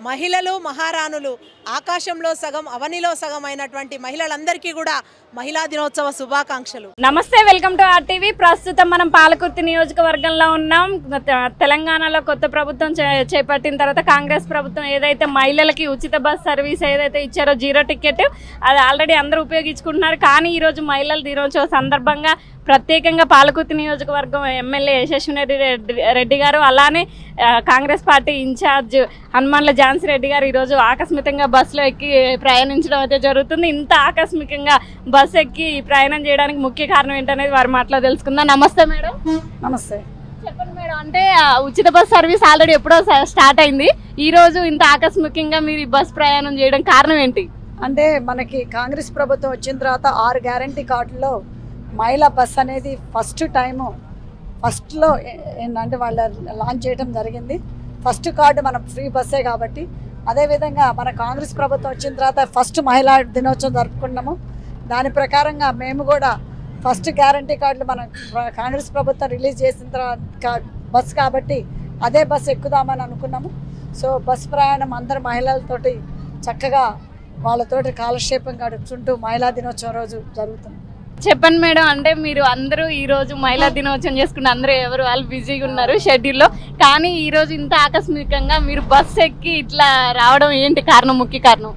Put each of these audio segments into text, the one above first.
మహిళలు మహారాణులు ఆకాశంలో సగం అవనిలో సగం అయినటువంటి మహిళలందరికీ కూడా మహిళా దినోత్సవ శుభాకాంక్షలు. నమస్తే, వెల్కమ్ టు ఆర్టీవీ. ప్రస్తుతం మనం పాలకుర్తి నియోజకవర్గంలో ఉన్నాం. తెలంగాణలో కొత్త ప్రభుత్వం చేపట్టిన తర్వాత కాంగ్రెస్ ప్రభుత్వం ఏదైతే మహిళలకి ఉచిత బస్ సర్వీస్ ఏదైతే ఇచ్చారో జీరో టికెట్, అది ఆల్రెడీ అందరూ ఉపయోగించుకుంటున్నారు. కానీ ఈరోజు మహిళల దినోత్సవ సందర్భంగా ప్రత్యేకంగా పాలకుర్తి నియోజకవర్గం ఎమ్మెల్యే యశస్విని రెడ్డి గారు, అలానే కాంగ్రెస్ పార్టీ ఇన్ఛార్జ్ హనుమాన్ల ఝాన్సీ రెడ్డి గారు ఈరోజు ఆకస్మికంగా బస్సులో ఎక్కి ప్రయాణించడం అయితే జరుగుతుంది. ఇంత ఆకస్మికంగా బస్సు ఎక్కి ప్రయాణం చేయడానికి ముఖ్య కారణం ఏంటనేది వారి మాటలో తెలుసుకుందాం. నమస్తే మేడం. నమస్తే. చెప్పండి మేడం, అంటే ఉచిత బస్ సర్వీస్ ఆల్రెడీ ఎప్పుడో స్టార్ట్ అయింది, ఈ రోజు ఇంత ఆకస్మికంగా మీరు ఈ బస్ ప్రయాణం చేయడం కారణం ఏంటి? అంటే మనకి కాంగ్రెస్ ప్రభుత్వం వచ్చిన తర్వాత 6 గ్యారంటీ కార్డుల్లో మహిళా బస్ అనేది ఫస్ట్లో ఏంటంటే వాళ్ళు లాంచ్ చేయడం జరిగింది. ఫస్ట్ కార్డు మన ఫ్రీ బస్సే కాబట్టి, అదేవిధంగా మన కాంగ్రెస్ ప్రభుత్వం వచ్చిన తర్వాత ఫస్ట్ మహిళా దినోత్సవం జరుపుకున్నాము. దాని ప్రకారంగా మేము కూడా ఫస్ట్ గ్యారంటీ కార్డులు మన కాంగ్రెస్ ప్రభుత్వం రిలీజ్ చేసిన తర్వాత బస్ కాబట్టి అదే బస్సు ఎక్కుదామని అనుకున్నాము. సో బస్ ప్రయాణం అందరు మహిళలతోటి చక్కగా వాళ్ళతోటి కాలక్షేపం గడుపుతుంటూ మహిళా దినోత్సవం రోజు జరుగుతుంది. చెప్పండి మేడం, అంటే మీరు అందరూ ఈ రోజు మహిళా దినోత్సవం చేసుకున్న అందరూ ఎవరు వాళ్ళు బిజీగా ఉన్నారు షెడ్యూల్లో, కానీ ఈ రోజు ఇంత ఆకస్మికంగా మీరు బస్సు ఎక్కి ఇట్లా రావడం ఏంటి కారణం, ముఖ్య కారణం?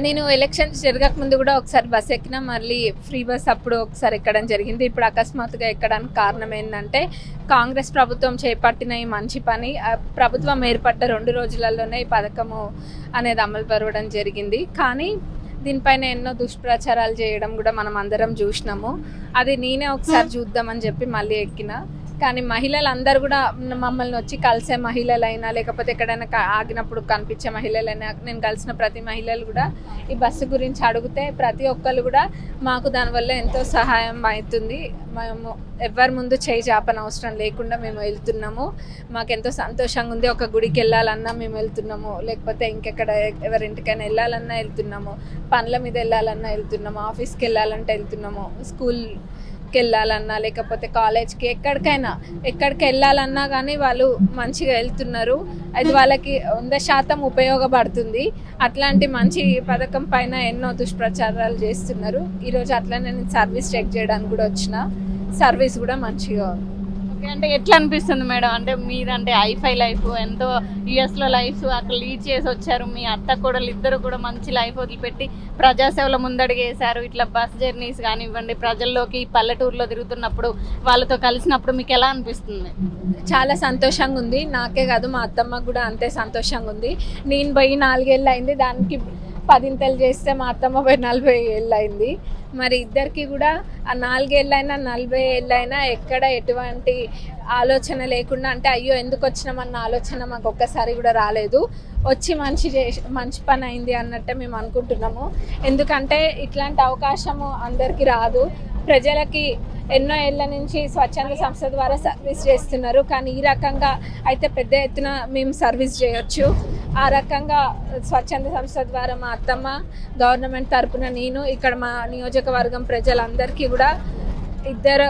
నేను ఎలక్షన్స్ జరగక ముందు కూడా ఒకసారి బస్ ఎక్కినా, మళ్ళీ ఫ్రీ బస్ అప్పుడు ఒకసారి ఎక్కడం జరిగింది. ఇప్పుడు అకస్మాత్తుగా ఎక్కడానికి కారణం ఏంటంటే కాంగ్రెస్ ప్రభుత్వం చేపట్టిన ఈ మంచి పని. ప్రభుత్వం ఏర్పడ్డ 2 రోజులలోనే ఈ పథకము అనేది అమలు పరవడం జరిగింది. కానీ దీనిపైన ఎన్నో దుష్ప్రచారాలు చేయడం కూడా మనం అందరం చూసినాము. అది నేనే ఒకసారి చూద్దామని చెప్పి మళ్ళీ ఎక్కిన. కానీ మహిళలందరూ కూడా మమ్మల్ని వచ్చి కలిసే మహిళలైనా, లేకపోతే ఎక్కడైనా ఆగినప్పుడు కనిపించే మహిళలైనా, నేను కలిసిన ప్రతి మహిళలు కూడా ఈ బస్సు గురించి అడిగితే ప్రతి ఒక్కరు కూడా మాకు దానివల్ల ఎంతో సహాయం అవుతుంది, మేము ఎవరి ముందు చేయి చాపన అవసరం లేకుండా మేము వెళ్తున్నాము, మాకెంతో సంతోషంగా ఉంది. ఒక గుడికి వెళ్ళాలన్నా మేము వెళ్తున్నాము, లేకపోతే ఇంకెక్కడ ఎవరింటికైనా వెళ్ళాలన్నా వెళ్తున్నాము, పనుల మీద వెళ్ళాలన్నా వెళ్తున్నాము, ఆఫీస్కి వెళ్ళాలంటే వెళ్తున్నాము, స్కూల్కి వెళ్ళాలన్నా లేకపోతే కాలేజ్కి ఎక్కడికి వెళ్ళాలన్నా కానీ వాళ్ళు మంచిగా వెళ్తున్నారు. అది వాళ్ళకి 100% ఉపయోగపడుతుంది. అట్లాంటి మంచి పథకం పైన ఎన్నో దుష్ప్రచారాలు చేస్తున్నారు. ఈరోజు అట్లనే నేను సర్వీస్ చెక్ చేయడానికి కూడా వచ్చిన, సర్వీస్ కూడా మంచిగా ఉంది. అంటే ఎట్లా అనిపిస్తుంది మేడం, అంటే మీదంటే ఐఫై లైఫ్, ఎంతో యుఎస్లో లైఫ్ అక్కడ లీడ్ చేసి వచ్చారు, మీ అత్త కోడలు ఇద్దరు కూడా మంచి లైఫ్ వదిలిపెట్టి ప్రజాసేవలో ముందడుగేశారు. ఇట్లా బస్ జర్నీస్ కానివ్వండి, ప్రజల్లోకి పల్లెటూరులో తిరుగుతున్నప్పుడు వాళ్ళతో కలిసినప్పుడు మీకు ఎలా అనిపిస్తుంది? చాలా సంతోషంగా ఉంది. నాకే కాదు మా అత్తమ్మకు కూడా అంతే సంతోషంగా ఉంది. నేను పోయి 4 ఏళ్ళు అయింది, దానికి 10 ఇంతలు చేస్తే మా అత్తమ్మ పోయి 40 ఏళ్ళు అయింది. మరి ఇద్దరికి కూడా ఆ 4 ఏళ్ళైనా 40 ఏళ్ళైనా ఎక్కడ ఎటువంటి ఆలోచన లేకుండా, అంటే అయ్యో ఎందుకు వచ్చినామన్న ఆలోచన మాకు ఒక్కసారి కూడా రాలేదు. వచ్చి మంచి పని అయింది అన్నట్టే మేము అనుకుంటున్నాము. ఎందుకంటే ఇట్లాంటి అవకాశము అందరికీ రాదు. ప్రజలకి ఎన్నో ఏళ్ళ నుంచి స్వచ్ఛంద సంస్థ ద్వారా సర్వీస్ చేస్తున్నారు, కానీ ఈ రకంగా అయితే పెద్ద ఎత్తున మేము సర్వీస్ చేయొచ్చు. ఆ రకంగా స్వచ్ఛంద సంస్థ ద్వారా మా అత్తమ్మ, గవర్నమెంట్ తరపున నేను, ఇక్కడ మా నియోజకవర్గం ప్రజలందరికీ కూడా ఇద్దరు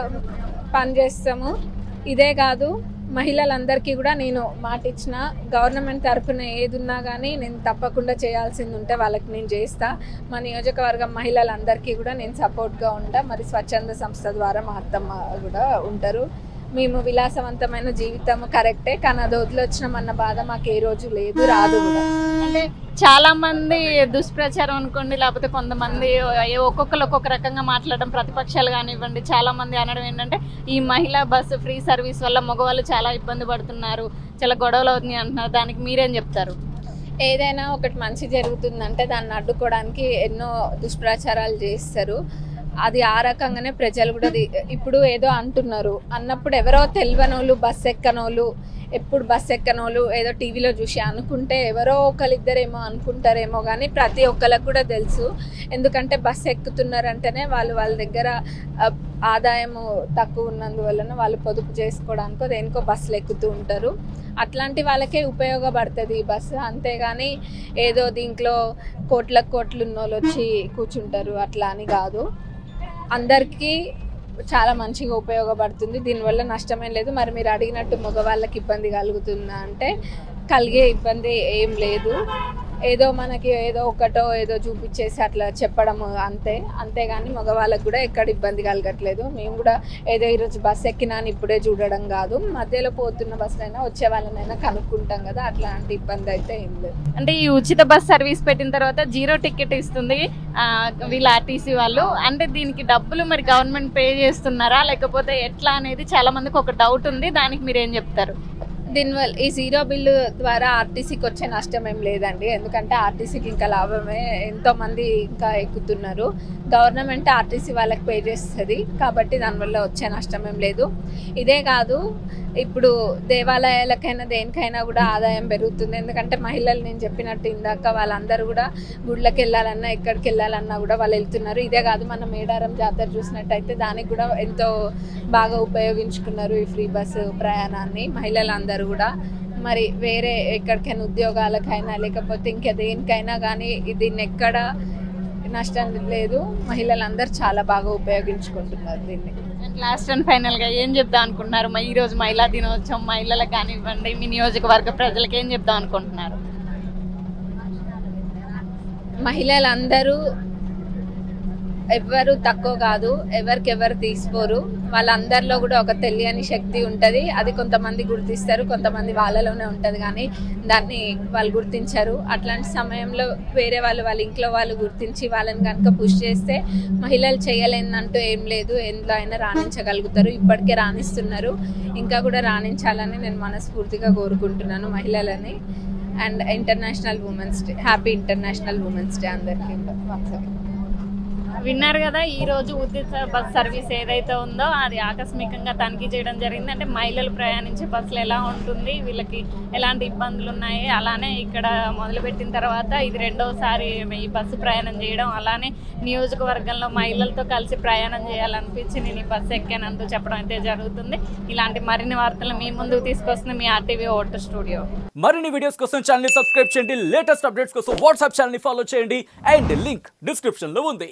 పనిచేస్తాము. ఇదే కాదు, మహిళలందరికీ కూడా నేను మాట ఇచ్చిన, గవర్నమెంట్ తరఫున ఏది ఉన్నా కానీ నేను తప్పకుండా చేయాల్సింది ఉంటే వాళ్ళకి నేను చేస్తా. మా నియోజకవర్గం మహిళలందరికీ కూడా నేను సపోర్ట్గా ఉంటా. మరి స్వచ్ఛంద సంస్థ ద్వారా మా అత్తమ్మ కూడా ఉంటారు. మేము విలాసవంతమైన జీవితం కరెక్టే, కానీ అది వదిలొచ్చినామన్న బాధ మాకు ఏ రోజు లేదు, రాదు కూడా. అంటే చాలా మంది దుష్ప్రచారం అనుకోండి, లేకపోతే కొంతమంది ఒక్కొక్కరు ఒక్కొక్క రకంగా మాట్లాడడం, ప్రతిపక్షాలు కానివ్వండి, చాలా మంది అనడం ఏంటంటే ఈ మహిళా బస్సు ఫ్రీ సర్వీస్ వల్ల మగవాళ్ళు చాలా ఇబ్బంది పడుతున్నారు, చాలా గొడవలు అవుతున్నాయి అంటున్నారు. దానికి మీరేం చెప్తారు? ఏదైనా ఒకటి మంచి జరుగుతుందంటే దాన్ని అడ్డుకోవడానికి ఎన్నో దుష్ప్రచారాలు చేస్తారు. అది ఆ రకంగానే ప్రజలు కూడా ఇప్పుడు ఏదో అంటున్నారు అన్నప్పుడు ఎవరో తెలియనోళ్ళు, ఎప్పుడు బస్ ఎక్కనోళ్ళు ఏదో టీవీలో చూసి అనుకుంటే ఎవరో ఒకరిద్దరేమో అనుకుంటారేమో, కానీ ప్రతి ఒక్కరికి కూడా తెలుసు. ఎందుకంటే బస్ ఎక్కుతున్నారంటేనే వాళ్ళ దగ్గర ఆదాయము తక్కువ ఉన్నందువలన వాళ్ళు పొదుపు చేసుకోవడానికో దేనికో బస్సులు ఎక్కుతూ ఉంటారు. అట్లాంటి వాళ్ళకే ఉపయోగపడుతుంది ఈ బస్సు, అంతేగాని ఏదో దీంట్లో కోట్లు ఉన్నోళ్ళు వచ్చి కూర్చుంటారు అట్లా అని కాదు. అందరికీ చాలా మంచిగా ఉపయోగపడుతుంది. దీనివల్ల నష్టమేం లేదు. మరి మీరు అడిగినట్టు మగవాళ్ళకి ఇబ్బంది కలుగుతుందా అంటే కలిగే ఇబ్బంది ఏం లేదు. ఏదో మనకి ఏదో ఒకటో ఏదో చూపించేసి అట్లా చెప్పడము అంతేగాని మగవాళ్ళకు కూడా ఎక్కడ ఇబ్బంది కలగట్లేదు. మేము కూడా ఏదో ఈరోజు బస్సు ఎక్కినాను ఇప్పుడే చూడడం కాదు, మధ్యలో పోతున్న బస్సులైనా వచ్చే వాళ్ళనైనా కనుక్కుంటాం కదా, అట్లాంటి ఇబ్బంది అయితే ఏం లేదు. అంటే ఈ ఉచిత బస్ సర్వీస్ పెట్టిన తర్వాత 0 టికెట్ ఇస్తుంది వీళ్ళ ఆర్టీసీ వాళ్ళు. అంటే దీనికి డబ్బులు మరి గవర్నమెంట్ పే చేస్తున్నారా లేకపోతే ఎట్లా అనేది చాలా మందికి ఒక డౌట్ ఉంది. దానికి మీరు ఏం చెప్తారు? దీనివల్ల ఈ 0 బిల్లు ద్వారా ఆర్టీసీకి వచ్చే నష్టం ఏం లేదండి. ఎందుకంటే ఆర్టీసీకి ఇంకా లాభమే, ఎంతోమంది ఇంకా ఎక్కుతున్నారు. గవర్నమెంట్ ఆర్టీసీ వాళ్ళకి పే చేస్తుంది కాబట్టి దానివల్ల వచ్చే నష్టం ఏం లేదు. ఇదే కాదు, ఇప్పుడు దేవాలయాలకైనా దేనికైనా కూడా ఆదాయం పెరుగుతుంది. ఎందుకంటే మహిళలు నేను చెప్పినట్టు ఇందాక వాళ్ళందరూ కూడా గుళ్ళకి వెళ్ళాలన్నా ఎక్కడికి వెళ్ళాలన్నా కూడా వాళ్ళు వెళ్తున్నారు. ఇదే కాదు, మన మేడారం జాతర చూసినట్టయితే దానికి కూడా ఎంతో బాగా ఉపయోగించుకున్నారు ఈ ఫ్రీ బస్సు ప్రయాణాన్ని మహిళలందరూ కూడా. మరి వేరే ఎక్కడికైనా ఉద్యోగాలకైనా లేకపోతే ఇంకా దేనికైనా కానీ దీన్ని ఎక్కడ నష్టం లేదు. మహిళలందరూ చాలా బాగా ఉపయోగించుకుంటున్నారు దీన్ని. లాస్ట్ అండ్ ఫైనల్గా ఏం చెప్దాం అనుకుంటున్నారు? ఈరోజు మహిళా దినోత్సవం, మహిళలకు కానివ్వండి మీ నియోజకవర్గ ప్రజలకు ఏం చెప్దాం అనుకుంటున్నారు? మహిళలందరూ ఎవ్వరు తక్కువ కాదు, ఎవరికెవరు తీసుకోరు. వాళ్ళందరిలో కూడా ఒక తెలియని శక్తి ఉంటుంది. అది కొంతమంది గుర్తిస్తారు, కొంతమంది వాళ్ళలోనే ఉంటుంది కానీ దాన్ని వాళ్ళు గుర్తించరు. అట్లాంటి సమయంలో వేరే వాళ్ళ ఇంట్లో వాళ్ళు గుర్తించి వాళ్ళని కనుక పుష్ చేస్తే మహిళలు చేయలేనంటూ ఏం లేదు, ఎందులో అయినా రాణించగలుగుతారు. ఇప్పటికే రాణిస్తున్నారు, ఇంకా కూడా రాణించాలని నేను మనస్ఫూర్తిగా కోరుకుంటున్నాను మహిళలని. And international women's day, happy international women's day అందరికీ. విన్నారు కదా, ఈరోజు ఉచిత బస్ సర్వీస్ ఏదైతే ఉందో అది ఆకస్మికంగా తనిఖీ చేయడం జరిగింది. అంటే మహిళలు ప్రయాణించే బస్సులు ఎలా ఉంటుంది, వీళ్ళకి ఎలాంటి ఇబ్బందులు ఉన్నాయి, అలానే ఇక్కడ మొదలుపెట్టిన తర్వాత ఇది 2వసారి ఈ బస్సు ప్రయాణం చేయడం, అలానే నియోజకవర్గంలో మహిళలతో కలిసి ప్రయాణం చేయాలనిపించి నేను ఈ బస్సు ఎక్కానంటూ చెప్పడం అయితే జరుగుతుంది. ఇలాంటి మరిన్ని వార్తలు మీ ముందుకు తీసుకొస్తుంది మీ RTV ఓటు స్టూడియో. మరిన్ని వీడియోస్ కోసం ఛానల్ ని సబ్స్క్రైబ్ చేయండి, లేటెస్ట్ అప్డేట్స్ కోసం వాట్సాప్ ఛానల్ ని ఫాలో చేయండి, అండ్ లింక్ డిస్క్రిప్షన్ లో ఉంది.